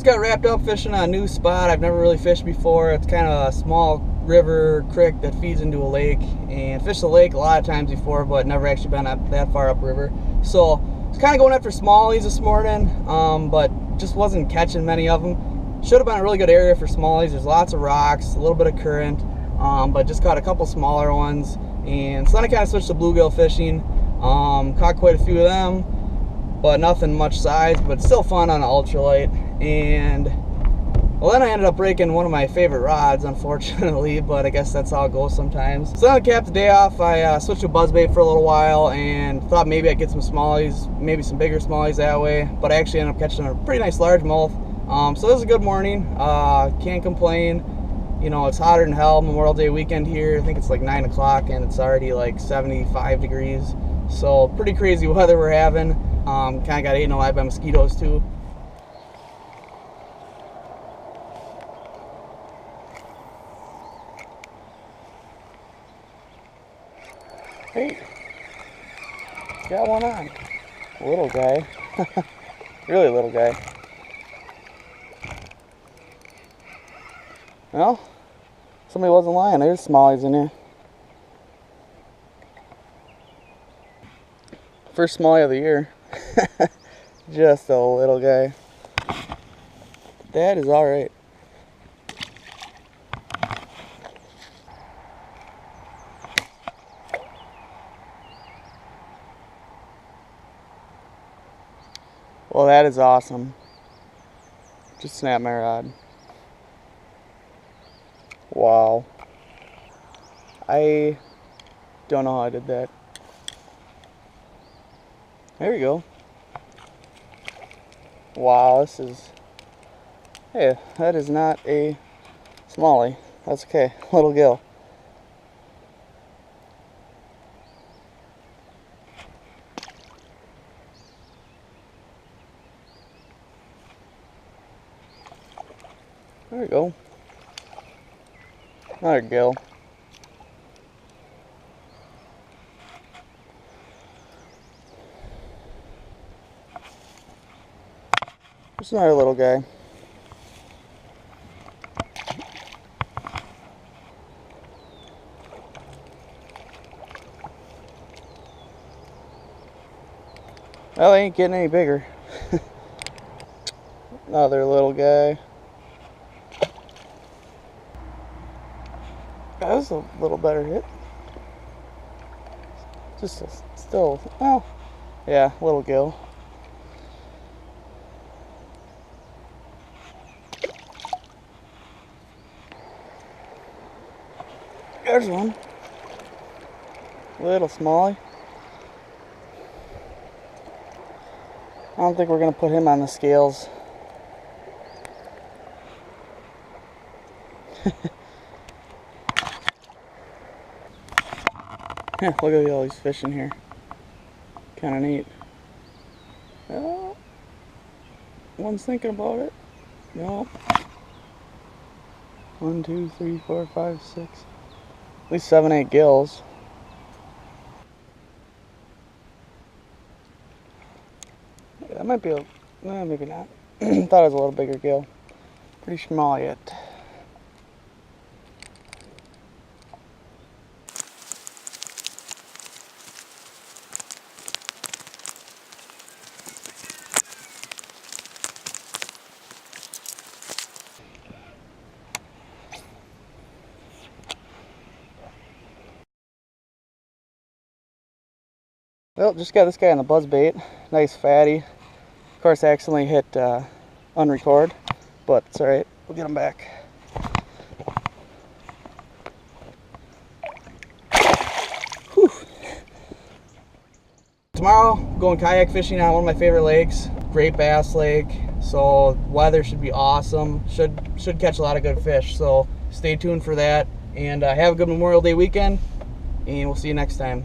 just got wrapped up fishing on a new spot I've never really fished before. It's kind of a small river creek that feeds into a lake, and fished the lake a lot of times before, but never actually been that far upriver. So it's kind of going after smallies this morning, but just wasn't catching many of them. Should have been a really good area for smallies. There's lots of rocks, a little bit of current, but just caught a couple smaller ones. And so then I kind of switched to bluegill fishing. Caught quite a few of them, but nothing much size, but still fun on an ultralight. And well, then I ended up breaking one of my favorite rods, unfortunately, but I guess that's how it goes sometimes. So then I capped the day off. I switched to buzzbait for a little while and thought maybe I'd get some smallies, maybe some bigger smallies that way, but I actually ended up catching a pretty nice largemouth. So this is a good morning. Can't complain. You know, it's hotter than hell. Memorial Day weekend here. I think it's like 9 o'clock and it's already like 75 degrees. So pretty crazy weather we're having. Kind of got eaten alive by mosquitoes too. Hey, got one on. Little guy. Really little guy. Well, somebody wasn't lying. There's smallies in here. First smallie of the year. Just a little guy. That is alright. Well, that is awesome. Just snapped my rod. Wow. I don't know how I did that. There we go. Wow, this is... Hey, that is not a smallie. That's okay. Little gill. There we go. Another gill. Just another little guy. Well, they ain't getting any bigger. Another little guy. That was a little better hit. Just still, well, yeah, little gill. There's one. Little smallie. I don't think we're going to put him on the scales. Yeah, look at all these fish in here. Kind of neat. One's thinking about it. No. 1, 2, 3, 4, 5, 6. At least 7, 8 gills. Yeah, that might be a... maybe not. Thought it was a little bigger gill. Pretty small yet. Well, just got this guy on the buzzbait. Nice fatty. Of course, I accidentally hit unrecord, but it's alright. We'll get him back. Whew. Tomorrow, going kayak fishing on one of my favorite lakes, Great Bass Lake. So weather should be awesome. Should catch a lot of good fish. So stay tuned for that, and have a good Memorial Day weekend, and we'll see you next time.